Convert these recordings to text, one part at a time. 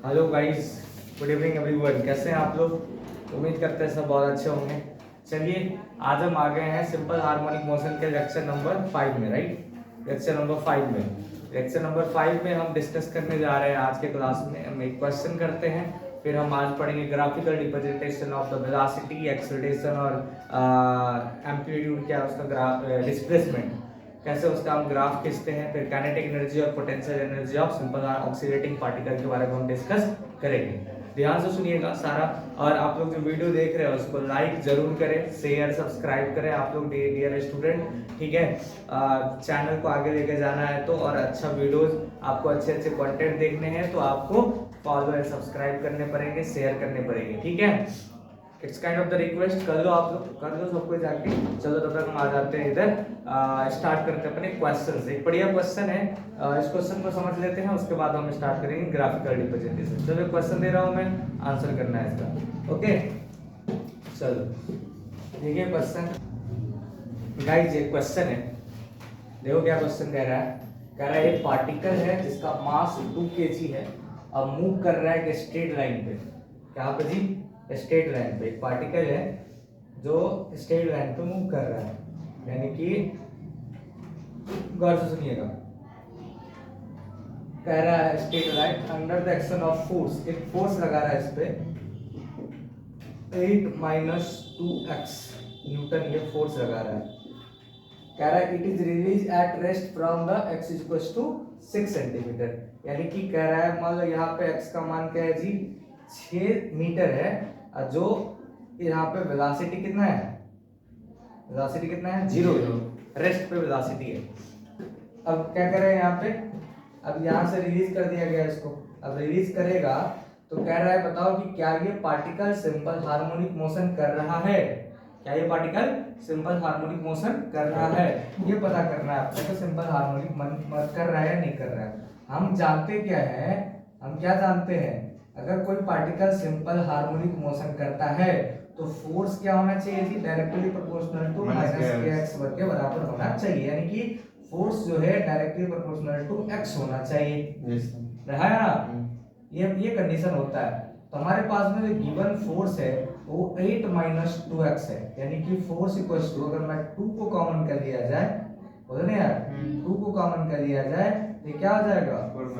Hello guys, good evening everyone. कैसे हैं आप लोग? उम्मीद करते हैं सब बहुत अच्छे होंगे। चलिए, आज हम आ गए हैं सिंपल हार्मोनिक मोशन के लेक्चर नंबर 5 में, राइट। लेक्चर नंबर 5 में हम डिस्कस करने जा रहे हैं आज के क्लास में। हम एक क्वेश्चन करते हैं, फिर हम आज पढ़ेंगे graphical representation of the velocity, acceleration और एम्पलीट्यूड, क्या उसका ग्राफ, डिस्प्लेसमेंट, कैसे उसका हम ग्राफ खींचते हैं। फिर काइनेटिक एनर्जी और potential energy of simple oscillating particle के बारे में हम डिस्कस करेंगे। ध्यान से सुनिएगा सारा। और आप लोग जो वीडियो देख रहे हैं उसको लाइक जरूर करें, शेयर सब्सक्राइब करें आप लोग डियर स्टूडेंट, ठीक है। चैनल को आगे लेके जाना है तो, और अच्छा वीडियोस आपको अच्छे अच्छे कंटेंट देखने हैं तो आपको फॉलो एंड सब्सक्राइब करने पड़ेंगे, शेयर करने पड़ेंगे, ठीक है। It's kind of the request. कर लो आप लोग, कर लो सबको जाके। चलो तब तक हम आ जाते हैं इधर, स्टार्ट करते हैं अपने क्वेश्चन से। एक बढ़िया क्वेश्चन है, इस क्वेश्चन को समझ लेते हैं, उसके बाद हम स्टार्ट करेंगे ग्राफिकल रिप्रेजेंटेशन। चलो क्वेश्चन दे रहा हूं मैं, आंसर करना है इसका, ओके। चलो देखिए क्वेश्चन गाइस, ये क्वेश्चन है, देखो क्या क्वेश्चन कह रहा है। कह रहा है एक पार्टिकल है जिसका मास 2 kg है, अब मूव कर रहा है एक स्ट्रेट लाइन पे। क्या पे जी? स्ट्रेट लाइन पे एक पार्टिकल है जो स्ट्रेट लाइन पे मूव कर रहा है, यानी कि गौर से सुनिएगा। कह रहा है straight line under the action of force, एक फोर्स लगा रहा है इस पे 8 - 2x न्यूटन, ये फोर्स लगा रहा है। कह रहा है it is release at rest from the x = 6 centimetre, यानी कि कह रहा है मान लो यहाँ पे x का मान क्या है जी, 6 मीटर है, और जो यहाँ पे वेलोसिटी कितना है, वेलोसिटी कितना है, 0, रेस्ट पे वेलोसिटी है। अब क्या कर रहे हैं यहाँ पे, अब यहाँ से रिलीज कर दिया गया इसको, अब रिलीज करेगा तो कह रहा है बताओ कि क्या ये पार्टिकल सिंपल हार्मोनिक मोशन कर रहा है, क्या ये पार्टिकल सिंपल हार्मोनिक मोशन कर रहा है, ये पता करना है आपको। तो सिंपल हार्मोनिक कर रहा है या नहीं कर रहा है। हम जानते क्या है, हम क्या जानते हैं, अगर कोई पार्टिकल सिंपल हार्मोनिक मोशन करता है तो फोर्स क्या होना चाहिए जी, डायरेक्टली प्रोपोर्शनल टू -kx² के बराबर होना चाहिए, यानी कि फोर्स जो है डायरेक्टली प्रोपोर्शनल टू x होना चाहिए, रहा है ना। ये कंडीशन होता है। तो हमारे पास में जो गिवन फोर्स है वो 8 - 2x है, यानी कि फोर्स इक्वल्स टू, अगर मैं 2 को कॉमन कर लिया जाए, बोलो ना यार, 2 को कॉमन कर लिया जाए तो क्या हो जाएगा, 4 -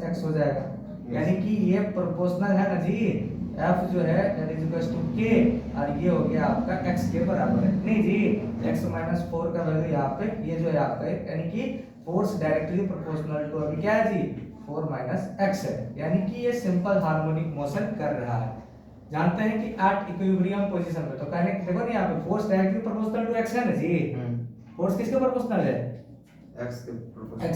x हो जाएगा, यानी कि ये प्रोपोर्शनल है ना जी। f जो है that is equals to k, और ये हो गया आपका x के बराबर है, नहीं जी, x - 4 का वैल्यू यहाँ पे, ये जो है आपका, यानी कि फोर्स डायरेक्टली प्रोपोर्शनल टू अभी क्या है जी, 4 - x है, यानी कि ये सिंपल हार्मोनिक मोशन कर रहा है। जानते हैं कि एट इक्विलिब्रियम पोजीशन पे, तो कहने देखो ना यहाँ पे force directly proportional to x है ना जी। फोर्स किसके प्रोपोर्शनल है, x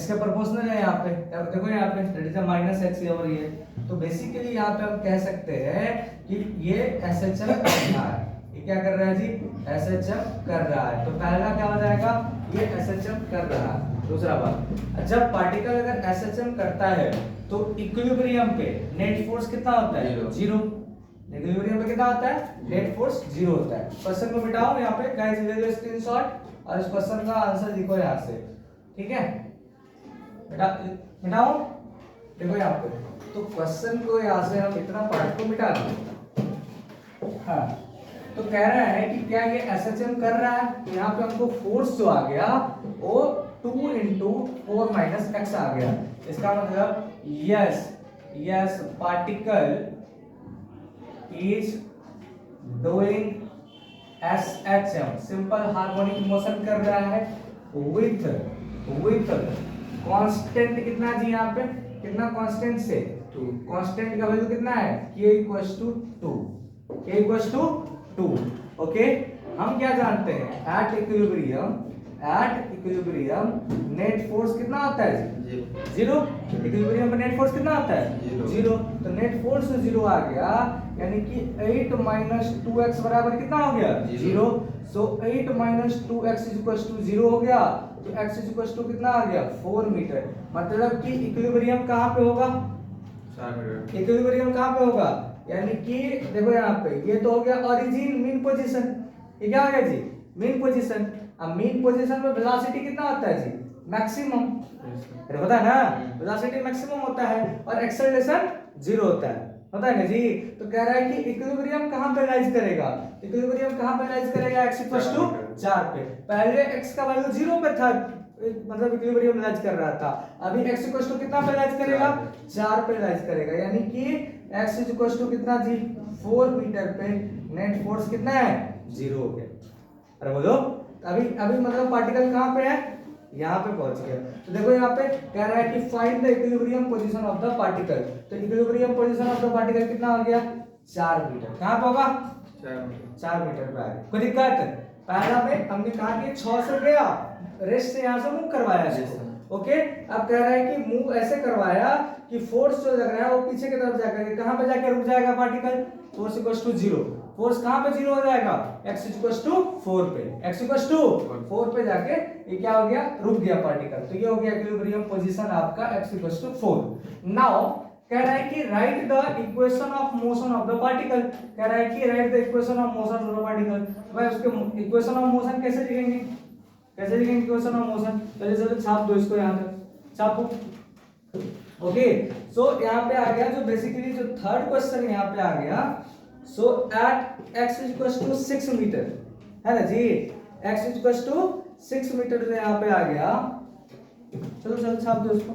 के प्रोपोर्शनल है यहाँ पे। अब देखो यहाँ पे दैट इज -x और ये, तो बेसिकली यहाँ पे हम कह सकते हैं कि ये SHM कर रहा है, ये क्या कर रहा है जी, SHM कर रहा है। तो पहला क्या हो जाएगा, ये SHM कर रहा है। दूसरा बात, जब पार्टिकल अगर SHM करता है तो इक्विलिब्रियम पे नेट फोर्स कितना होता है, 0। इक्विलिब्रियम पे कितना होता है, नेट फोर्स 0 होता है। क्वेश्चन को मिटाओ यहाँ पे गाइस, ले लो स्क्रीनशॉट और इस क्वेश्चन का आंसर लिखो यहाँ से, ठीक है। मिटाओ, देखो यहाँ पे, तो क्वेश्चन को यहाँ से हम इतना पार्ट को मिटा दें। हाँ, तो कह रहा है कि क्या ये SHM कर रहा है, तो यहाँ पे हमको फोर्स जो आ गया वो 2 × 4 - x आ गया। इसका मतलब yes particle is doing SHM, simple harmonic motion कर रहा है विथ कांस्टेंट कितना जी, यहाँ पे कितना कांस्टेंट से, कांस्टेंट का वैल्यू कितना है, k = 2, ओके। हम क्या जानते हैं, एट इक्विलिब्रियम नेट फोर्स कितना होता है जी, 0। इक्विलिब्रियम पे नेट फोर्स कितना होता है, 0। तो नेट फोर्स 0 आ गया, यानी कि 8 - 2x बराबर कितना हो गया, 0। सो 8 - 2x = 0 हो गया, तो x = कितना आ गया, 4 मीटर। मतलब कि इक्विलिब्रियम कहाँ पे होगा, इक्विलिब्रियम कहाँ पे होगा, यानी कि देखो यहाँ पे ये तो हो गया ओरिजिन, मीन पोजीशन, ये क्या हो गया जी, मीन पोजीशन। अब मीन पोजीशन में वेलोसिटी कितना होता है जी, मैक्सिमम। अरे होता है ना, वेलोसिटी मैक्सिमम होता है और एक्सेलरेशन 0 होता है ना जी। तो कह रहा है कि इक्विलिब्रियम कहां पे राइज करेगा, इक्विलिब्रियम कहां पे राइज करेगा, x इक्वल टू 4 पे। पहले x का वैल्यू 0 पे था, मतलब इक्विलिब्रियम राइज कर रहा था। अभी x इक्वल टू कितना पे राइज करेगा, 4 पे राइज करेगा, यानी कि x इक्वल टू कितना जी, 4 मीटर पे नेट फोर्स कितना है, 0 हो गया। अरे बोलो, अभी अभी मतलब पार्टिकल कहां पे है, यहाँ पे पहुंच गया। तो देखो यहाँ पे कह रहा है कि find the equilibrium position of the particle. तो equilibrium position of the particle कितना हो गया, 4 मीटर। कहां पे होगा, 4 मीटर पे आ गया। कोई दिक्कत, पहला में हमने कहा कि 6 से गया, रेस्ट से यहाँ से मूव करवाया इसको, ओके। अब कह रहा है कि मूव ऐसे करवाया कि फोर्स जो लग रहा है वो पीछे की तरफ जाकर कहां पे जाके रुक जाएगा particle, force equals to 0। Force कहां पे 0 हो जाएगा, x इक्वल्स टू 4 पे, x इक्वल्स टू 4 पे जाके ये क्या हो गया, रुक गया पार्टिकल। तो ये हो गया इक्विलिब्रियम पोजीशन आपका x इक्वल्स टू 4। नाउ कह रहा है कि right the equation of motion of the particle. कह रहा है कि right the equation of motion of the particle. भाई उसके इक्वेशन ऑफ मोशन कैसे लिखेंगे, कैसे लिखेंगे इक्वेशन ऑफ मोशन, पहले चलो छाप दो इसको, यहां तक छापो, ओके। सो यहां पे आ गया जो बेसिकली जो थर्ड क्वेश्चन यहां पे आ गया। So at x equals to 6 metre है ना जी, x इक्वल्स टू 6 मीटर जो यहां पे आ गया। चलो चलो छाप दो इसको।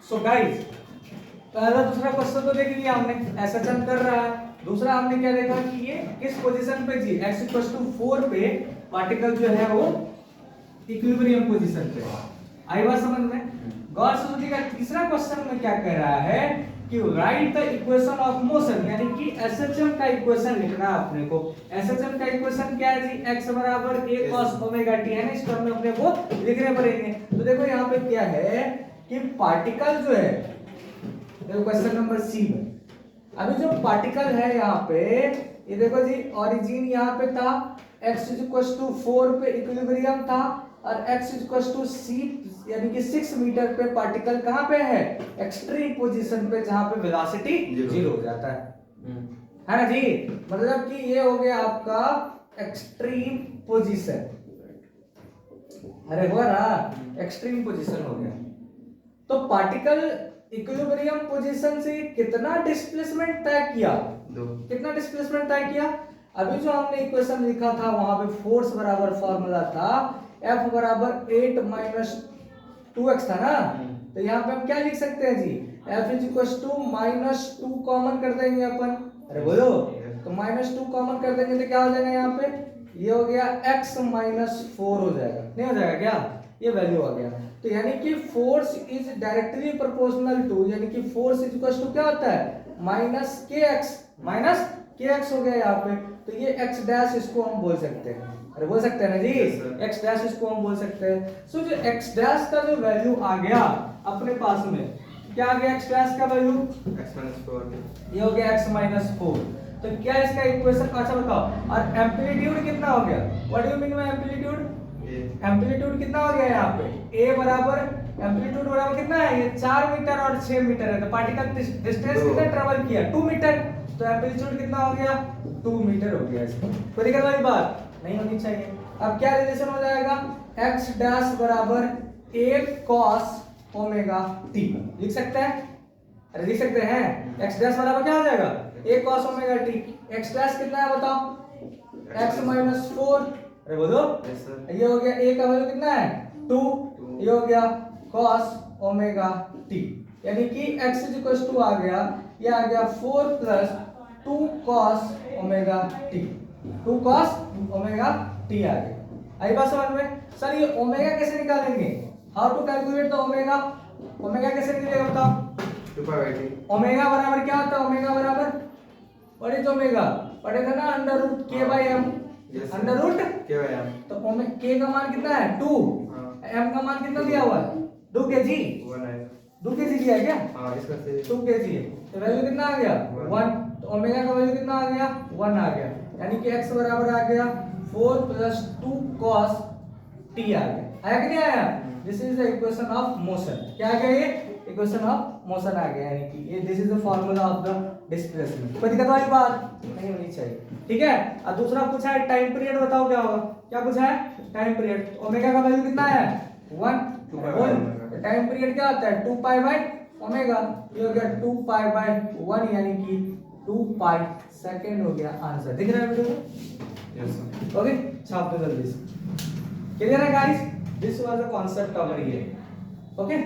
सो गाइस, पहला दूसरा क्वेश्चन तो देख लिया हमने, ऐसा चल कर रहा है। दूसरा हमने क्या देखा कि ये किस पोजीशन पे जी, x इक्वल्स टू 4 पे पार्टिकल जो है वो इक्विलिब्रियम पोजीशन पे। आई बात समझ में। गौर से सुनिएगा, तीसरा क्वेश्चन में क्या कह रहा है कि right the equation of motion, यानी कि एसएचएम का इक्वेशन लिखना है अपने को। एसएचएम का इक्वेशन क्या है जी, x बराबर a cos ओमेगा t है ना, इस टर्म में अपने को लिखने पड़ेंगे। तो देखो यहाँ पे क्या है कि पार्टिकल जो है, देखो क्वेश्चन नंबर सी में अभी जो पार्टिकल है यहाँ पे, ये देखो जी ओरिजिन यहाँ पे था, x इक्वल्स टू 4 पे इक्विलिब्रियम था और x इक्वल्स टू c यानी कि 6 मीटर पे पार्टिकल कहाँ पे है, एक्सट्रीम पोजीशन पे, जहाँ पे वेलोसिटी 0 हो जाता है ना जी। मतलब कि ये हो गया आपका एक्सट्रीम पोजीशन। अरे हो रहा, एक्सट्रीम पोजीशन हो गया। तो पार्टिकल इक्विलिब्रियम पोजीशन से कितना डिस्प्लेसमेंट तय किया, कितना डिस्प्लेसमेंट तय किया। अभी जो हमने इक्वेशन लिखा था वहां पे फोर्स बराबर फॉर्मूला था F बराबर 8 माइनस 2x था ना। तो यहाँ पे हम क्या लिख सकते हैं जी, F is equal to -2 common कर देंगे अपन। अरे बोलो, तो -2 कॉमन कर देंगे तो क्या हो जाएगा यहाँ पे, ये हो गया x -4 हो जाएगा, नहीं हो जाएगा क्या, ये वैल्यू आ गया। तो यानी कि force is directly proportional to, यानी कि फोर्स इज इक्वल टू क्या होता है, माइनस kx हो गया यहाँ पे। तो ये x डैश इसको हम बोल सकते हैं, अरे बोल सकते हैं ना जी, x डैश इसको हम बोल सकते हैं। सो जो x डैश का जो वैल्यू आ गया अपने पास में, क्या आ गया x डैश का वैल्यू, x-4, ये हो गया x-4। तो क्या इसका इक्वेशन, अच्छा बताओ, और एम्पलीट्यूड कितना हो गया, what do you mean by amplitude, amplitude कितना हो गया यहाँ पे, a बराबर एम्पलीट्यूड बराबर कितना है, ये 4 मीटर और 6 मीटर है। तो पार्टिकल डिस्टेंस कितना ट्रेवल किया, 2 मीटर। तो एम्पलीट्यूड कितना हो गया, 2 मीटर हो गया। इसको कोई दिक्कत वाली बात नहीं होनी चाहिए। अब क्या रिलेशन हो जाएगा, x डैश बराबर a cos ओमेगा t, लिख सकते हैं, अरे लिख सकते हैं। x डैश बराबर क्या हो जाएगा, a cos omega t। x dash कितना है बताओ, x -4। अरे बोलो, ये हो गया a का वैल्यू कितना है 2, ये हो गया cos ओमेगा t, यानी कि x इज इक्वल टू आ गया, ये आ गया 4 + 2 cos omega t, 2 cos omega t आ गया। आई बात समझ में। सर ये ओमेगा कैसे निकालेंगे, how to calculate the omega, omega कैसे निकलेगा बताओ। ओमेगा बराबर क्या होता है, ओमेगा बराबर व्हाट इज ओमेगा, पढ़े थे ना, √k/m, √k/m। तो k का मान कितना है 2, m का मान कितना दिया हुआ है 2 kg, 2 kg दिया है क्या, हां इसका से 2 kg है। तो वैल्यू कितना आ गया 1। तो ओमेगा का वैल्यू कितना आ गया 1 आ गया, यानी कि x बराबर आ गया 4 + 2 cos t आ गया। आया कि नहीं आया, this is the equation of motion. क्या आ गया, ये इक्वेशन ऑफ मोशन आ गया, यानी कि ये this is the formula of the displacement. कोई दिक्कत वाली बात नहीं होनी चाहिए, ठीक है। और दूसरा पूछा है टाइम पीरियड, बताओ क्या होगा, क्या पूछा है टाइम पीरियड। ओमेगा का वैल्यू कितना है 1, टाइम पीरियड क्या होता है 2 पाई बाय ओमेगा, ये हो गया 2 पाई बाय 1 यानी कि 2 पाई सेकंड हो गया आंसर। दिख रहा है वीडियो में? Yes sir. ओके, छाप दो जल्दी से। क्लियर है guys, this was the concept over here. Okay,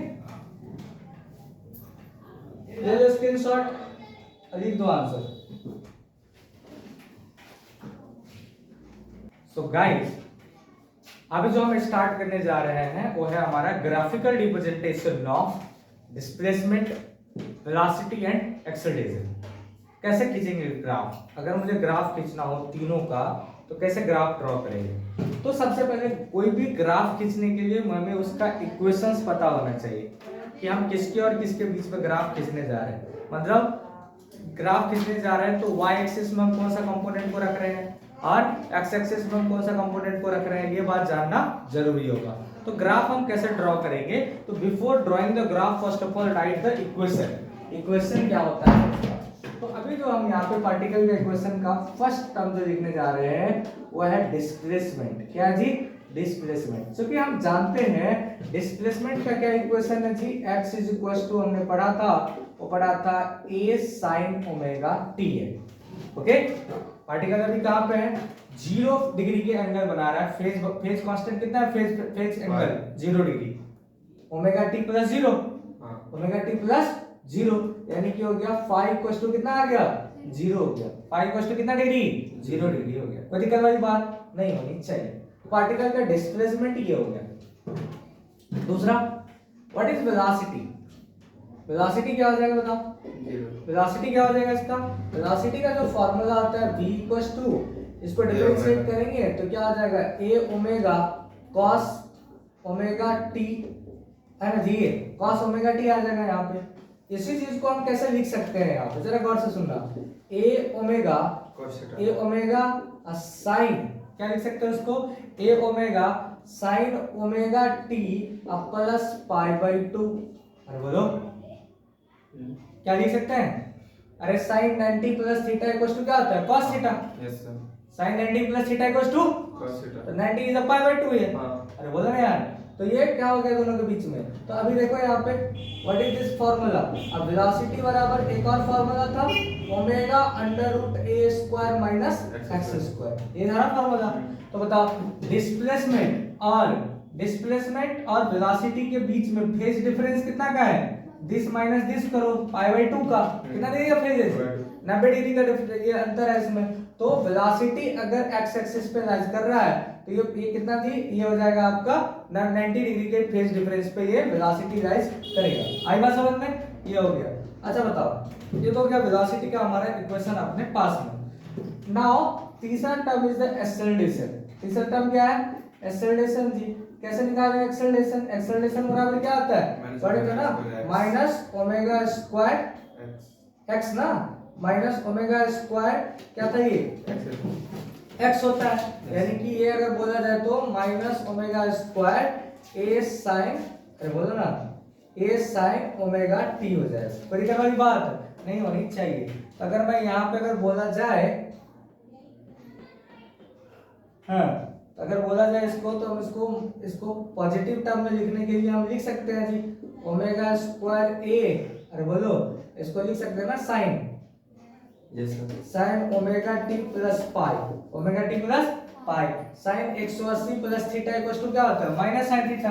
ले लो स्क्रीनशॉट, लिख दो आंसर। सो गाइस, अभी जो हम स्टार्ट करने जा रहे हैं वो है हमारा graphical representation of displacement, velocity and acceleration. कैसे खींचेंगे ग्राफ, अगर मुझे ग्राफ खींचना हो तीनों का तो कैसे ग्राफ ड्रॉ करेंगे। तो सबसे पहले कोई भी ग्राफ खींचने के लिए हमें उसका इक्वेशंस पता होना चाहिए कि हम किसके और किसके बीच में ग्राफ खींचने जा रहे हैं। मतलब ग्राफ खींचने जा रहे हैं तो y एक्सिस में हम कौन सा कंपोनेंट को रख रहे हैं और x एक्सिस में हम कौन सा कंपोनेंट को रख रहे हैं, ये बात जानना जरूरी होगा। तो ग्राफ हम कैसे ड्रॉ करेंगे, तो before drawing the graph first of all right the equation. Equation क्या होता है, तो अभी जो हम यहाँ पे पार्टिकल के इक्वेशन का फर्स्ट टर्म जो लिखने जा रहे हैं वो है डिस्प्लेसमेंट। क्या जी, डिस्प्लेसमेंट। क्योंकि हम जानते हैं डिस्प्लेसमेंट का क्या इक्वेशन है जी, x इज इक्वल टू हमने पढ़ा था, वो पढ़ा था a sin ओमेगा t है। ओके, पार्टिकल अभी कहाँ पे है, 0 डिग्री के एंगल बना रहा है, फेज कांस्टेंट कितना है, phase angle 0 degree, omega t plus 0, omega t plus 0 यानी कि हो गया फाई इक्वल टू कितना आ गया 0 हो गया, फाई इक्वल टू कितना डिग्री 0 डिग्री हो गया। कोई दिक्कत वाली बात नहीं होनी चाहिए। पार्टिकल का डिस्प्लेसमेंट ये हो गया। दूसरा, व्हाट इज वेलोसिटी, वेलोसिटी क्या हो जाएगा बताओ, वेलोसिटी क्या हो जाएगा इसका, वेलोसिटी का जो फार्मूला आता है v इक्वल टू, इसको डिफरेंशिएट करेंगे तो क्या आ जाएगा a omega cos omega t, है ना जी, cos ओमेगा t आ जाएगा यहाँ पे। इसी चीज को हम कैसे लिख सकते हैं यहाँ पे, जरा गौर से सुनना, a ओमेगा sin, क्या लिख सकते हैं उसको, a omega sin omega t plus pi by 2। अरे बोलो क्या लिख सकते हैं, अरे sin 90 plus theta equals to क्या होता है cos theta. Yes sir, sin 90 plus theta equals to cos theta, तो 90 इज पाई बाय 2 है। अरे बोलो ना यार, तो ये क्या हो गया दोनों के बीच में। तो अभी देखो यहाँ पे व्हाट इज दिस फार्मूला, अब वेलोसिटी बराबर एक और फार्मूला था omega under root a square minus x square, ये था फार्मूला। तो बताओ डिस्प्लेसमेंट और वेलोसिटी के बीच में फेज डिफरेंस कितना का है, दिस माइनस दिस करो पाई बाय 2 का कितना देगा फेज, 90 डिग्री का ये अंतर है इसमें। तो वेलोसिटी अगर x एक्सिस पे राइज कर रहा है तो ये कितना थी, ये हो जाएगा आपका 90 डिग्री के फेज डिफरेंस पे ये वेलोसिटी राइज करेगा। आई बात समझ में, ये हो गया। अच्छा बताओ, ये तो हो गया वेलोसिटी का हमारा इक्वेशन अपने पास में। नाउ तीसरा टर्म इज द एक्सेलरेशन। तीसरा टर्म क्या है, एक्सेलरेशन जी। कैसे निकालेंगे एक्सेलरेशन, एक्सेलरेशन बराबर क्या आता है, पढ़ेगा ना, माइनस ओमेगा स्क्वायर x ना, माइनस ओमेगा स्क्वायर क्या था ये x होता है, यानी कि ये अगर बोला जाए तो minus omega square a sin, अरे बोलो ना a sin ओमेगा t हो जाएगा। कोई दिक्कत वाली बात नहीं होनी चाहिए। अगर मैं यहाँ पे अगर बोला जाए, हाँ अगर बोला जाए इसको, तो हम इसको पॉजिटिव टर्म में लिखने के लिए हम लिख सकते हैं जी ओमेगा स्क्वायर a, अरे बोलो इसको लिख सकते हैं ना sine, sine omega t plus pi, omega t plus pi, sine 180 plus theta equal to क्या होता है minus sine theta,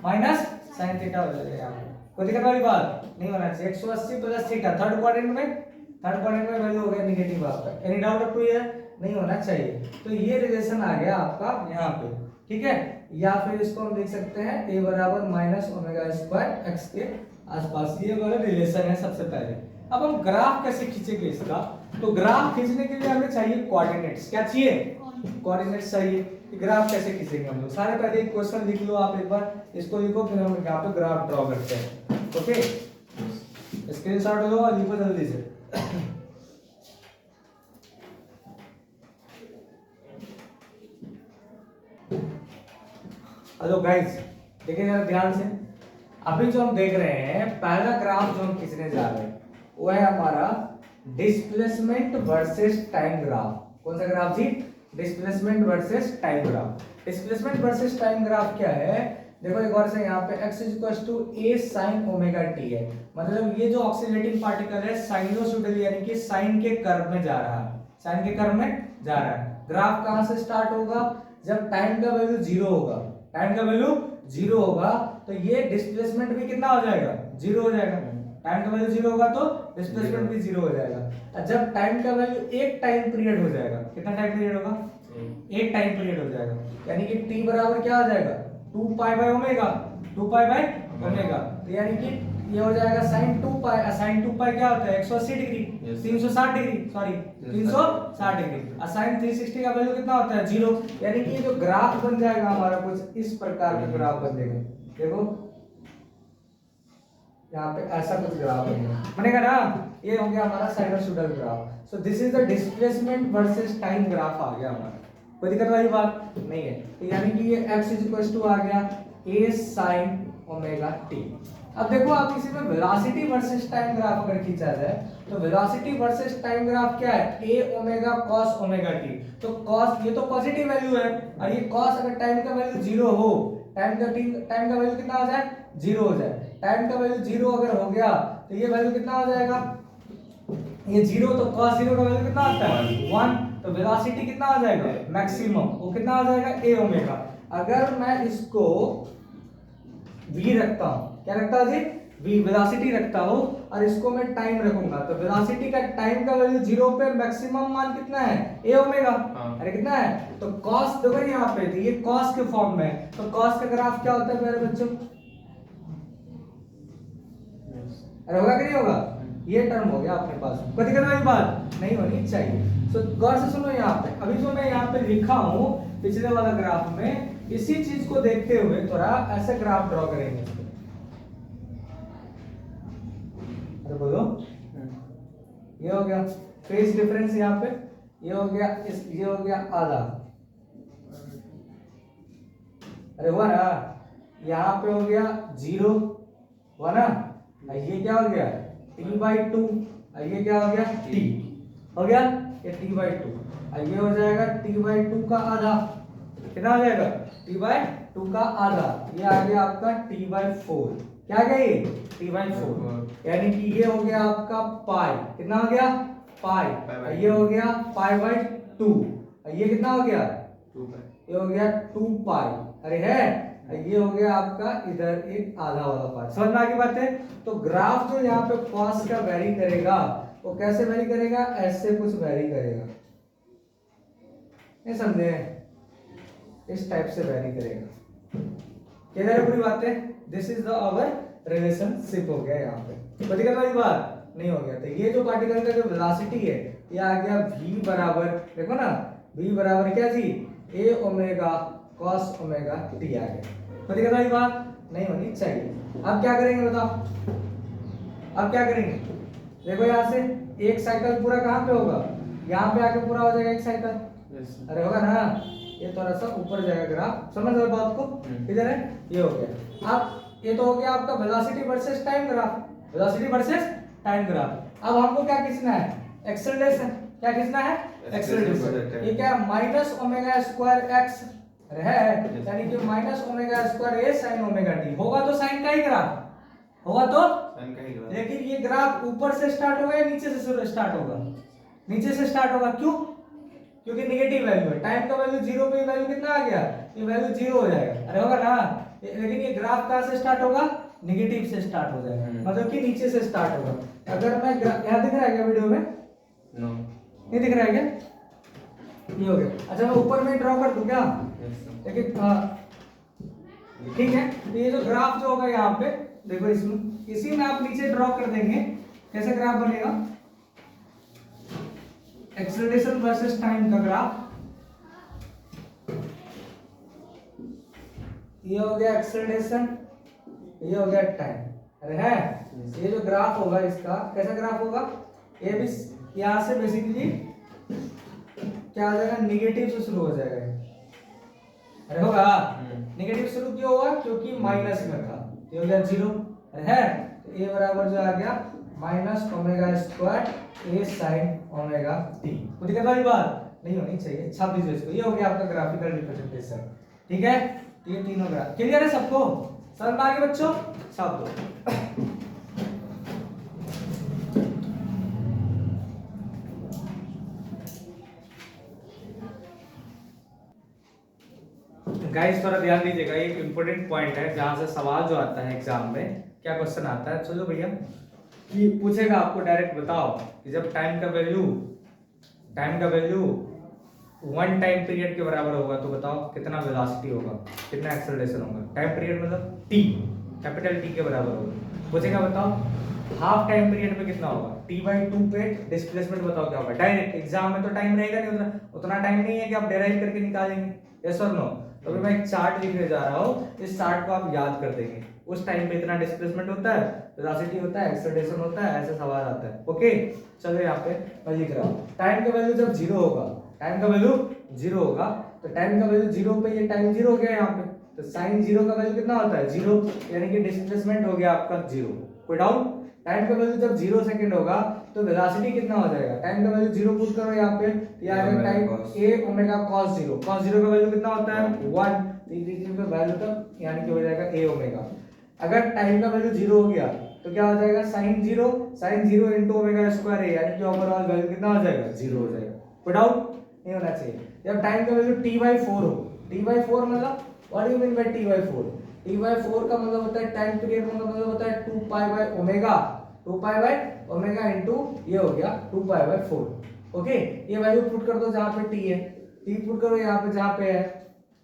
minus sine theta हो जाएगा यहाँ पे। कोई दिक्कत वाली बात नहीं होना चाहिए। 180 प्लस थीटा थर्ड क्वाड्रेंट में वैल्यू हो गया नेगेटिव आपका, any doubt up to here, नहीं होना चाहिए। तो ये रिलेशन आ गया आपका यहाँ पे, ठीक है। या फिर इसको हम देख सकते हैं a बराबर माइनस ओमेगा स्क्वायर x के आसपास, ये वाला रिलेशन है सबसे पहले। अब हम ग्राफ कैसे खींचेंगे इसका, तो ग्राफ खींचने के लिए हमें चाहिए कोऑर्डिनेट्स। क्या चाहिए, कोऑर्डिनेट्स चाहिए। ग्राफ कैसे खींचेंगे हम लोग, सारे पहले एक क्वेश्चन लिख लो आप, एक बार इसको लिखो, फिर हम यहाँ पे ग्राफ ड्रॉ करते हैं। ओके, स्क्रीनशॉट लो और लिखो जल्दी से। हेलो गाइस, देखिए जरा ध्यान से, अभी जो हम देख रहे हैं पहला ग्राफ जो हम खींचने जा रहे हैं वो है हमारा डिस्प्लेसमेंट वर्सेस टाइम ग्राफ। कौन सा ग्राफ जी? Displacement versus time graph. Displacement versus time graph क्या है? देखो एक और से यहाँ पे x a sin omega t है, मतलब ये जो ऑक्सीलेटिंग पार्टिकल है साइनोसॉइडल यानी कि साइन के कर्व में जा रहा है, साइन के कर्व में जा रहा है। ग्राफ कहां से स्टार्ट होगा? जब टाइम का वैल्यू 0 होगा, टाइम का वैल्यू 0 होगा तो ये डिस्प्लेसमेंट भी कितना हो जाएगा? 0 हो जाएगा। टाइम का वैल्यू 0 होगा तो डिस्प्लेसमेंट भी 0 हो जाएगा। और जब टाइम का वैल्यू एक टाइम पीरियड हो जाएगा, कितना टाइम पीरियड होगा? एक टाइम पीरियड हो जाएगा, यानी कि t बराबर क्या हो जाएगा? 2 pi by omega, 2 pi by omega, तो यानी कि ये हो जाएगा sin 2 पाई। sin 2 पाई क्या होता है? 180 डिग्री, 360 डिग्री, सॉरी 360 डिग्री। और sin 360 का वैल्यू कितना होता है? 0। यानी कि ये जो ग्राफ बन जाएगा हमारा कुछ इस प्रकार का ग्राफ बनेगा। देखो यहाँ पे ऐसा कुछ ग्राफ बनेगा ना, ये हो गया हमारा sinusoidal graph. So this is the displacement versus time graph आ गया हमारा। कोई दिक्कत वाली बात नहीं है। तो यानी कि ये x आ गया a sin ओमेगा t। अब देखो आप इसी में वेलोसिटी वर्सेस टाइम ग्राफ अगर खींचा जाए तो वेलोसिटी वर्सेस टाइम ग्राफ क्या है? a omega cos omega t। तो cos ये तो पॉजिटिव वैल्यू है और ये cos अगर टाइम का वैल्यू 0 हो, टाइम का वैल्यू कितना हो जाए? 0 हो जाए। टाइम का वैल्यू 0 अगर हो गया तो ये वैल्यू कितना हो जाएगा? ये 0 तो cos 0 का वैल्यू कितना आता है? 1। तो वेलोसिटी कितना आ जाएगा? मैक्सिमम। वो कितना आ जाएगा? a omega. अगर मैं इसको v रखता हूं, क्या रखता हूं जी? v वेलोसिटी रखता हूं और इसको मैं टाइम रखूंगा तो वेलोसिटी का टाइम का वैल्यू 0 पे मैक्सिमम मान कितना है? a omega. अरे कितना है? तो cos देखो यहां पे तो ये cos के फॉर्म में है, तो cos का ग्राफ क्या होता है मेरे बच्चों? अरे होगा कि नहीं होगा? ये टर्म हो गया अपने पास। कोई दिक्कत वाली बात नहीं होनी चाहिए। सो गौर से सुनो यहाँ पे, अभी जो मैं यहाँ पे लिखा हूँ पिछले वाला ग्राफ में, इसी चीज को देखते हुए थोड़ा ऐसे ग्राफ ड्रॉ करेंगे। अरे बोलो, ये हो गया फेज डिफरेंस यहाँ पे, ये हो गया ये हो गया आधा। अरे हुआ ना? यहाँ पे हो गया 0 हुआ ना? ये क्या हो गया? t/2। ये क्या हो गया? t हो गया, ये t/2। ये हो जाएगा t/2 का आधा। कितना आ जाएगा? t/2 का आधा। ये आ गया आपका t/4। क्या आ गया ये? t/4। यानी कि ये हो गया आपका पाई। कितना हो गया? पाई। ये हो गया पाई/2। ये कितना हो गया? 2 पाई। ये हो गया 2 पाई। अरे है, ये हो गया आपका इधर एक आधा वाला पार्ट। समझ में आ गई बात है? तो ग्राफ जो यहाँ पे कॉस का वेरी करेगा वो कैसे वेरी करेगा? ऐसे कुछ वेरी करेगा, नहीं समझे? इस टाइप से वेरी करेगा। क्लियर है पूरी बातें? This is the our relationship हो गया यहाँ पे। कोई दिक्कत वाली बात नहीं हो गया। तो ये जो पार्टिकल का जो वेलोसिटी है ये आ गया v बराबर, देखो ना, v बराबर क्या जी? a omega cos omega t आ गया। तो दिक्कत वाली बात नहीं होनी चाहिए। अब क्या करेंगे बताओ? अब क्या करेंगे? देखो यहाँ से एक साइकिल पूरा कहाँ पे होगा? यहाँ पे आके पूरा हो जाएगा एक साइकिल। अरे होगा ना? ये थोड़ा सा ऊपर जाएगा ग्राफ। समझ रहे हो बात को? इधर है, ये हो गया। अब ये तो हो गया आपका velocity versus time graph, velocity versus time graph. अब हमको क्या खींचना है? एक्सेलरेशन। क्या खींचना है? एक्सेलरेशन। ये क्या? माइनस ओमेगा स्क्वायर एक्स है, यानी कि माइनस ओमेगा स्क्वायर ए साइन ओमेगा टी। होगा तो साइन का ही ग्राफ होगा, तो साइन का ही ग्राफ। लेकिन ये ग्राफ ऊपर से स्टार्ट होगा या नीचे से स्टार्ट होगा? नीचे से स्टार्ट होगा। क्यों? क्योंकि नेगेटिव वैल्यू है। टाइम का वैल्यू 0 पे वैल्यू कितना आ गया? ये वैल्यू 0 हो जाएगा। अरे होगा ना? लेकिन ये ग्राफ कहां से स्टार्ट होगा? नेगेटिव से स्टार्ट हो जाएगा, मतलब कि नीचे से स्टार्ट होगा। अगर मैं यहाँ दिख रहा है क्या वीडियो में? नो, नहीं दिख रहा है क्या? ये हो गया। अच्छा मैं ऊपर में ड्रॉ कर दूं क्या? लेकिन ठीक है। तो ये जो ग्राफ जो होगा यहाँ पे देखो, इसमें इसी में आप नीचे ड्रॉ कर देंगे। कैसे ग्राफ बनेगा? एक्सेलरेशन वर्सेस टाइम का ग्राफ। ये हो गया एक्सेलरेशन, ये हो गया टाइम। अरे है, ये जो ग्राफ होगा इसका कैसा ग्राफ होगा? ये भी यहाँ से बेसिकली क्या आ जाएगा? निगेटिव से शुरू हो जाएगा। अरे होगा? नेगेटिव शुरू क्यों हुआ? क्योंकि माइनस में था। ये हो गया 0 है, तो ए बराबर जो आ गया माइनस ओमेगा स्क्वायर ए साइन ओमेगा टी। तो दिक्कत वाली बात नहीं होनी चाहिए, छाप दीजिए इसको। ये हो गया आपका ग्राफिकल रिप्रेजेंटेशन, ठीक है। तो ये तीनों ग्राफ क्लियर है सबको, समझ में आ गया बच्चों, छाप दो। गाइस थोड़ा ध्यान दीजिएगा, एक इंपॉर्टेंट पॉइंट है जहां से सवाल जो आता है एग्जाम में, क्या क्वेश्चन आता है, चलो भैया, कि पूछेगा आपको डायरेक्ट बताओ कि जब टाइम का वैल्यू 1 टाइम पीरियड के बराबर होगा तो बताओ कितना वेलोसिटी होगा, कितना एक्सेलरेशन होगा। टाइम पीरियड मतलब टी, कैपिटल टी के बराबर होगा। पूछेगा बताओ हाफ टाइम पीरियड में कितना होगा, t/2 पे डिस्प्लेसमेंट बताओ क्या होगा। डायरेक्ट एग्जाम में तो टाइम रहेगा नहीं, उतना टाइम नहीं है कि आप डेराइव करके निकालेंगे, यस और नो। तो मैं एक चार्ट लिखने जा रहा हूँ, इस चार्ट को आप याद कर देंगे, उस टाइम पे इतना डिस्प्लेसमेंट होता है, वेलोसिटी होता है, एक्सेलरेशन होता है, ऐसे सवाल आता है। ओके चलो यहाँ पे मैं लिख रहा हूँ, टाइम का वैल्यू जब 0 होगा, टाइम का वैल्यू 0 होगा, तो टाइम का वैल्यू 0 पे, ये टाइम 0 हो गया यहाँ पे, तो साइन 0 का वैल्यू कितना होता है 0, यानी कि डिस्प्लेसमेंट हो गया आपका 0। कोई डाउट? टाइम का वैल्यू जब 0 सेकंड होगा तो वेलोसिटी कितना हो जाएगा, टाइम का वैल्यू 0 पुट करो यहाँ पे, ये आ गया time a omega cos 0, cos 0 का वैल्यू कितना होता है 1, तो वैल्यू तक यानी कि हो जाएगा a ओमेगा। अगर टाइम का वैल्यू 0 हो गया तो क्या हो जाएगा sin 0 into omega square a, यानी कि ओवरऑल वैल्यू कितना हो जाएगा 0 हो जाएगा। कोई डाउट नहीं होना चाहिए। जब टाइम का वैल्यू t/4 हो, t/4 मतलब what do you mean by t/4, t/4 का मतलब होता है टाइम पीरियड का मतलब होता है 2 पाई बाय ओमेगा इनटू ये हो गया 2 पाई/4। ओके ये वैल्यू पुट कर दो जहां पे t है, t पुट करो यहाँ पे जहां पे है,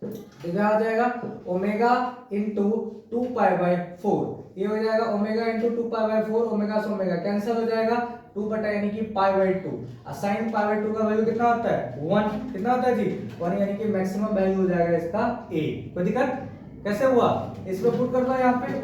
तो क्या हो जाएगा ओमेगा इनटू 2 पाई/4, ये हो जाएगा ओमेगा इनटू 2 पाई/4, ओमेगा से ओमेगा कैंसिल हो जाएगा, 2 बटा यानी कि पाई/2, और साइन पाई/2 का वैल्यू कितना होता है 1, कितना होता है जी 1, यानी कि मैक्सिमम वैल्यू हो जाएगा इसका a। कोई दिक्कत? कैसे हुआ, इसमें पुट कर दो यहाँ पे,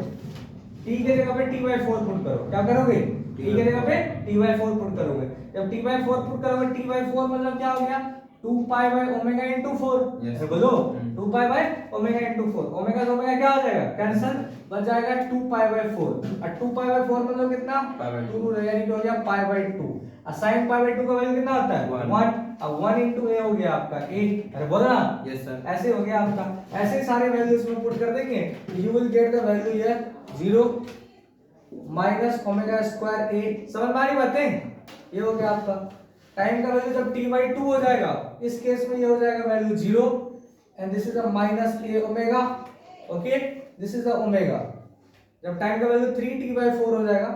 t के जगह पे t/4 पुट करो, क्या करोगे t के जगह पे t/4 पुट करोगे। जब t/4 पुट करोगे, t/4 मतलब क्या हो गया 2 पाई बाय ओमेगा इनटू 4, बोलो 2 pi by omega into 4, omega से ओमेगा क्या हो जाएगा कैंसिल, बच जाएगा 2 पाई/4, और 2 पाई/4 मतलब कितना 2, यानी कि हो गया पाई/2, और sin पाई/2 का वैल्यू कितना होता है 1, अब 1 इनटू a हो गया आपका a, अरे बोलो ना यस सर, ऐसे हो गया आपका। ऐसे सारे वैल्यूज में पुट कर देंगे, you will get the value here 0 minus omega square a। समझ में आ रही बातें? ये हो गया आपका टाइम का वैल्यू जब t/2 हो जाएगा, इस केस में ये हो जाएगा value 0, and this is the minus a omega. Okay this is the omega. जब टाइम का वैल्यू 3t/4 हो जाएगा,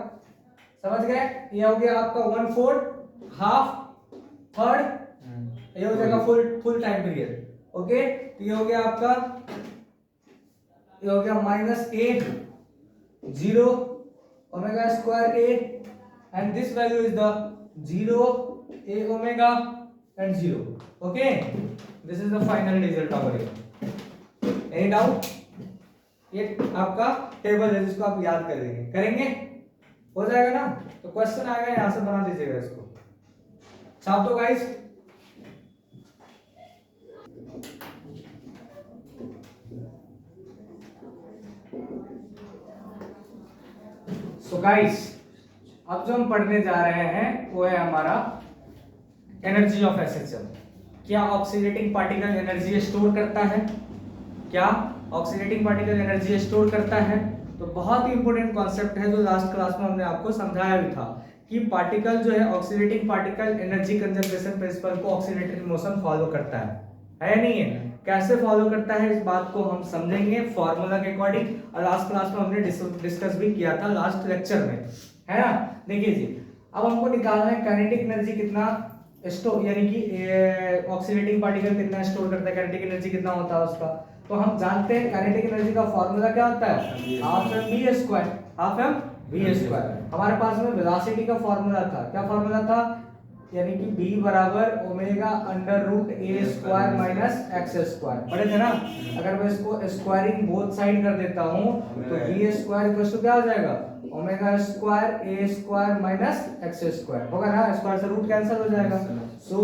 समझ गए, ये हो गया आपका 1/4, हाफ, थर्ड, ये हो जाएगा फुल टाइम पीरियड। ओके तो ये हो गया आपका, ये हो गया minus a 0 omega square a, and this value is the 0 a omega and 0. Okay this is the final result over here. Any doubt? ये आपका टेबल है जिसको आप याद करेंगे, हो जाएगा ना। तो क्वेश्चन आएगा यहां से बना दीजिएगा इसको, छाप दो गाइस। सो गाइस अब जो हम पढ़ने जा रहे हैं वो है हमारा एनर्जी ऑफ एसएचएल। क्या ऑक्सीडेटिंग पार्टिकल एनर्जी स्टोर करता है? क्या ऑक्सीडेटिंग पार्टिकल एनर्जी स्टोर करता है? तो बहुत ही इंपॉर्टेंट कॉन्सेप्ट है जो लास्ट क्लास में हमने आपको समझाया भी था कि पार्टिकल जो है ऑक्सीडेटिंग पार्टिकल एनर्जी कंजर्वेशन प्रिंसिपल को ऑक्सीडेटरी मोशन फॉलो करता है नहीं है? कैसे फॉलो करता है इस बात को हम समझेंगे फॉर्मूला के अकॉर्डिंग, और लास्ट क्लास में हमने डिस्कस भी किया था लास्ट लेक्चर में, है ना। देखिए जी अब हमको निकालना है काइनेटिक एनर्जी कितना स्टोर, यानी कि ऑक्सीडेटिंग पार्टिकल कितना स्टोर करता है, काइनेटिक एनर्जी कितना होता है उसका। तो हम जानते हैं काइनेटिक एनर्जी का फॉर्मूला क्या होता है half m v square, half m v square. हमारे पास में वेलोसिटी का फॉर्मूला था, क्या फॉर्मूला था, यानी कि b बराबर omega under root a square minus x square, पढ़े थे ना। अगर मैं इसको स्क्वायरिंग बोथ साइड कर देता हूं तो b स्क्वायर इक्वल टू क्या हो जाएगा omega square a square minus x square, होगा ना, स्क्वायर से रूट कैंसिल हो जाएगा। So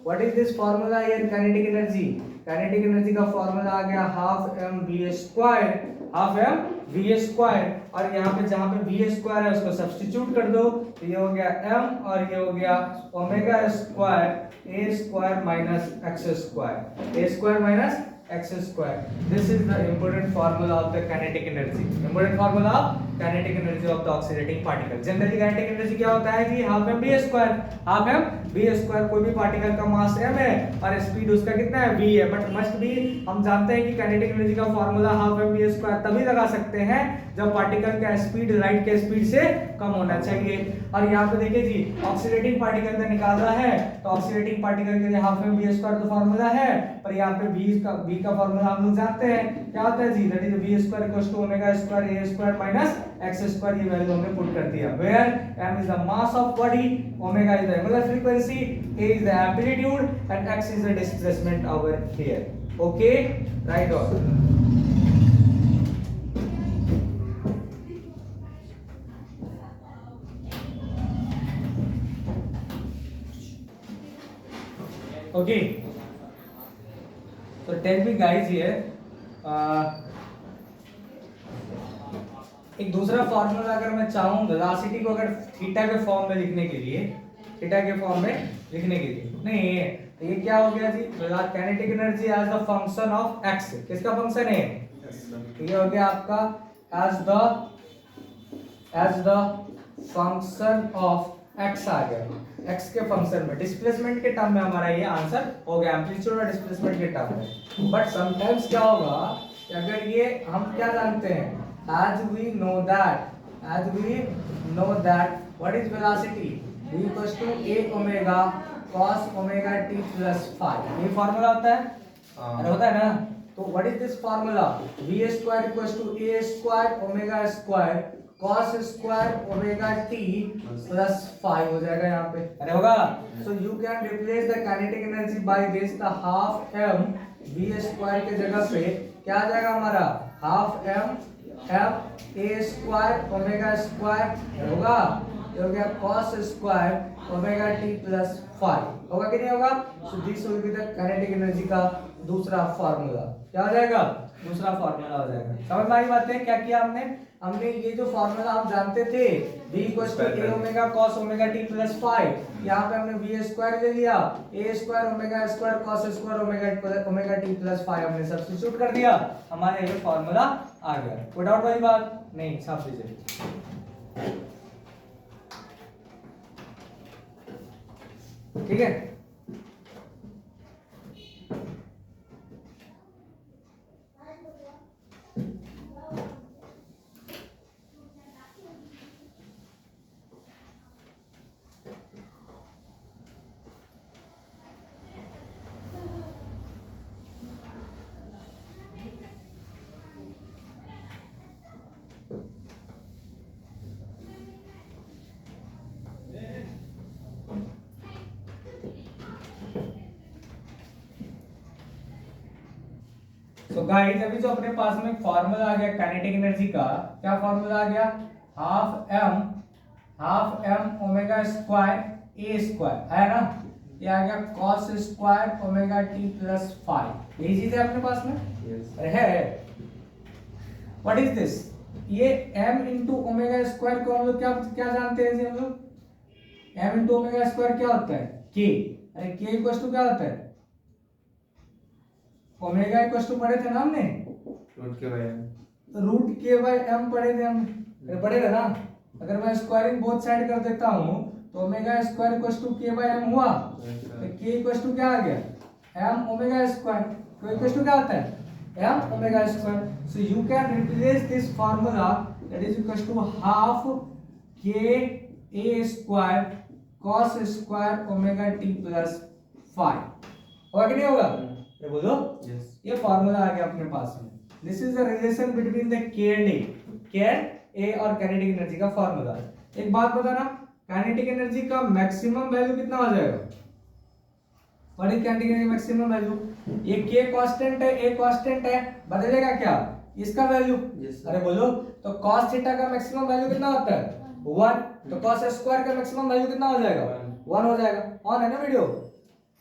what is this formula here kinetic energy, kinetic energy का फॉर्मूला आ गया half m v square, half m v square, और यहाँ पे जहाँ पे वी स्क्वायर है उसको सब्स्टिट्यूट कर दो, तो ये हो गया m और ये हो गया omega square a square minus x square, a square minus x square. This is the important formula of the kinetic energy. Important formula of kinetic energy of the oscillating particle. Generally kinetic energy क्या होता है जी, half m v square. half m v square, कोई भी particle का मास m है और speed उसका कितना है v है, बट मस्ट भी हम जानते हैं कि kinetic energy का formula half m v square तभी लगा सकते हैं जब पार्टिकल का स्पीड लाइट के स्पीड से कम होना चाहिए। और यहाँ पे देखिए जी, ऑक्सीडेटिंग पार्टिकल का निकालना है तो ऑक्सीडेटिंग पार्टिकल के लिए हाफ एम वी स्क्वायर का फॉर्मूला है, पर यहाँ पे v का फॉर्मूला हम लोग जानते हैं क्या होता है जी, that is v square equals to omega square a square minus x square, ये वैल्यू हमने पुट कर दिया, where m is the mass of body, omega is the angular frequency, a is the amplitude and x is the displacement over here. Okay, right on. Okay, so tell me guys here, एक दूसरा formula अगर मैं चाहूँ velocity को अगर theta के form में लिखने के लिए, थीटा के फॉर्म में लिखने के लिए, नहीं तो ये क्या हो गया जी, kinetic energy as the function of x, किसका फंक्शन है, ये हो गया आपका as the function of x आ गया, एक्स के फंक्शन में, डिस्प्लेसमेंट के टर्म में हमारा ये आंसर हो गया, एम्पलीट्यूड और डिस्प्लेसमेंट के टर्म में। बट समटाइम्स क्या होगा कि अगर ये हम क्या जानते हैं, as we know that what is velocity, v equals to a omega cos omega t plus phi, ये फॉर्मूला होता है, अरे होता है ना, तो what is this formula, v square equals to a square omega square cos square omega t plus phi हो जाएगा यहाँ पे, अरे होगा, so you can replace the kinetic energy by this, the half m v square के जगह पे क्या आ जाएगा हमारा, half m f a square omega square होगा, ये हो गया cos square omega t plus phi, होगा कि नहीं होगा, so this will be the kinetic energy का दूसरा फार्मूला, क्या हो जाएगा, दूसरा फार्मूला हो जाएगा। समझ में आई बातें, क्या किया हमने ये जो फार्मूला हम जानते थे v equals to a omega cos omega t plus phi, यहाँ पे हमने v स्क्वायर ले लिया, a square omega square cos square omega t plus phi हमने सब्स्टिट्यूट कर दिया, हमारे ये फार्मूला आ गया। कोई डाउट वाली बात नहीं, छाप दीजिए, ठीक है। तो गाइस अभी जो अपने पास में फॉर्मूला आ गया काइनेटिक एनर्जी का, क्या फॉर्मूला आ गया, half m omega square a square है ना, ये आ गया cos square omega t plus phi, यही चीज है अपने पास में, yes. है व्हाट इज दिस, ये m इंटू ओमेगा स्क्वायर को हम लोग क्या क्या जानते हैं जी, हम लोग m इंटू ओमेगा स्क्वायर क्या होता है, k, अरे k इक्वल टू क्या होता है, ओमेगा इक्वल टू पढ़े थे ना हमने, रूट के बाय एम पढ़े थे हम, पढ़ेगा ना, अगर मैं स्क्वायरिंग बोथ साइड कर देता हूं तो omega square equal to k by m हुआ, तो के इक्वल टू क्या आ गया, एम ओमेगा स्क्वायर, तो इक्वल टू क्या होता है, m omega square, so you can replace this formula that is equal to half k a square cos square omega t plus phi, होगा कि नहीं होगा, ये बोलो, yes. ये फार्मूला आ गया अपने पास में, this is the relation between the के एंड ए और काइनेटिक एनर्जी का फार्मूला। एक बात बताना, काइनेटिक एनर्जी का मैक्सिमम वैल्यू कितना हो जाएगा, what is kinetic energy maximum value, ये के कांस्टेंट है, ए कांस्टेंट है, बदलेगा क्या इसका वैल्यू, yes, अरे बोलो, तो cos थीटा का मैक्सिमम वैल्यू कितना होता है 1, तो cos स्क्वायर का मैक्सिमम वैल्यू कितना हो जाएगा 1 हो जाएगा, ऑन है ना वीडियो,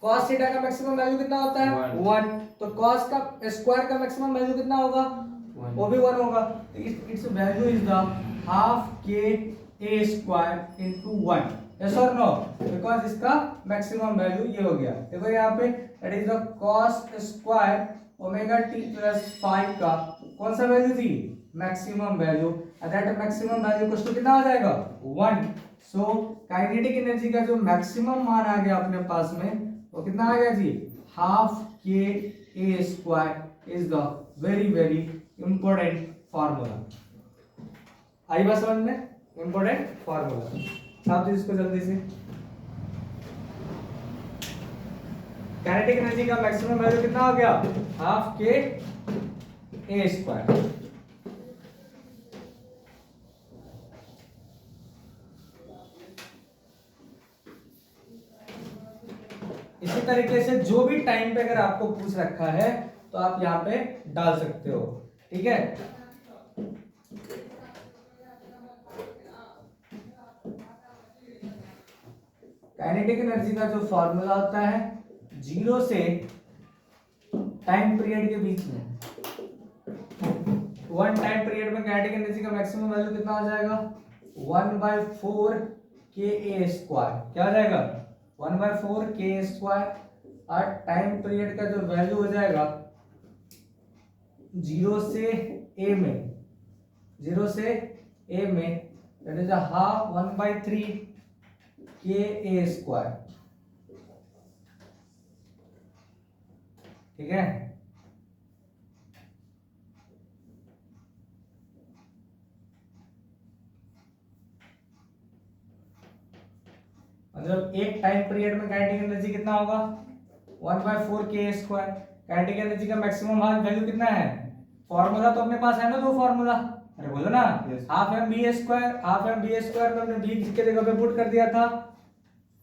cos थीटा का मैक्सिमम वैल्यू कितना होता है 1, तो cos का स्क्वायर का मैक्सिमम वैल्यू कितना होगा वो भी 1 होगा, तो its value is the half k a square into 1, yes और नो, बिकॉज़ इसका मैक्सिमम वैल्यू ये हो गया। देखो यहाँ पे that is the cos square omega t plus 5 का कौन सा वैल्यू थी maximum value, that maximum value equals to कितना आ जाएगा 1। सो काइनेटिक एनर्जी का जो मैक्सिमम मान आ गया अपने पास में वो कितना आ गया जी half k a square is the very important formula. आई बात समझ में, इंपॉर्टेंट फार्मूला साथ ही इसको जल्दी से काइनेटिक एनर्जी का मैक्सिमम वैल्यू कितना हो गया हाफ के ए स्क्वायर। इसी तरीके से जो भी टाइम पे अगर आपको पूछ रखा है तो आप यहाँ पे डाल सकते हो, ठीक है। काइनेटिक एनर्जी का जो फॉर्मूला होता है 0 से टाइम पीरियड के बीच में, 1 टाइम पीरियड में काइनेटिक एनर्जी का मैक्सिमम वैल्यू कितना हो जाएगा 1/4 के ए स्क्वायर, क्या हो जाएगा 1/4 के स्क्वायर, और टाइम पीरियड का जो वैल्यू हो जाएगा 0 से a में, 0 से a में दैट इज हाफ 1/3 के ए स्क्वायर, ठीक है। मतलब एक टाइम पीरियड में काइनेटिक एनर्जी कितना होगा 1/4 के स्क्वायर। काइनेटिक एनर्जी का मैक्सिमम वैल्यू कितना है, फॉर्मूला तो अपने पास है ना, दो फॉर्मूला, अरे बोलो ना, half m b square, half m b square में हमने बी की जगह पे पुट कर दिया था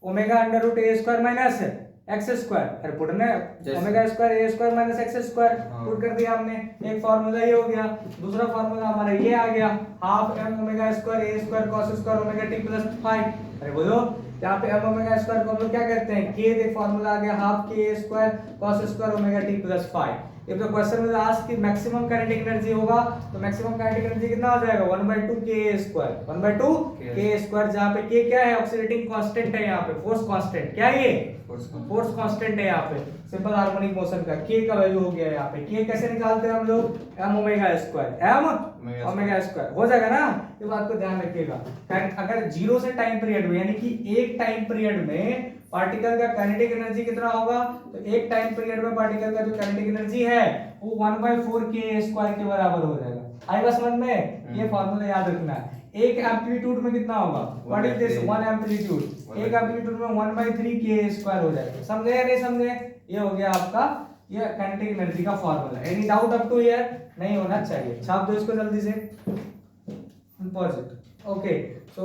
omega under root a square minus x square, अरे पुट ने omega square a square minus x square put कर दिया हमने, एक फार्मूला ये हो गया। दूसरा फार्मूला हमारा ये आ गया half m omega square a square cos square omega t plus 5, अरे बोलो यहाँ पे एम ओमेगा स्क्वायर को हम लोग क्या कहते हैं के, एक फार्मूला आ गया half k a square cos square omega t plus 5। if the question will ask कि मैक्सिमम काइनेटिक एनर्जी होगा तो मैक्सिमम काइनेटिक एनर्जी कितना हो जाएगा 1/2 के स्क्वायर, 1/2 के स्क्वायर, जहाँ पे के क्या है ऑक्सीडेटिंग कांस्टेंट है, यहाँ पे फोर्स कांस्टेंट, क्या है ये फोर्स कांस्टेंट है, यहाँ पे सिंपल हार्मोनिक मोशन का के का वैल्यू हो गया यहाँ पे। के कैसे निकालते हैं हम लोग m omega square, m omega square हो जाएगा ना, ये बात को ध्यान रखिएगा। अगर 0 से टाइम पीरियड में यानी कि एक टाइम पीरियड में पार्टिकल का काइनेटिक एनर्जी कितना होगा, तो एक टाइम पीरियड में पार्टिकल का जो काइनेटिक एनर्जी है वो 1/4 के स्क्वायर के बराबर हो जाएगा। आई बस समझ में, ये फार्मूला याद रखना है। एक एम्पलीट्यूड में कितना होगा, व्हाट इज दिस 1 एम्पलीट्यूड, एक एम्पलीट्यूड में 1/3 के स्क्वायर हो जाएगा। समझे या नहीं समझे, ये हो गया आपका ये काइनेटिक एनर्जी का formula. Any doubt up to here, नहीं होना चाहिए, छाप दो इसको जल्दी से, पॉजिटिव। Okay so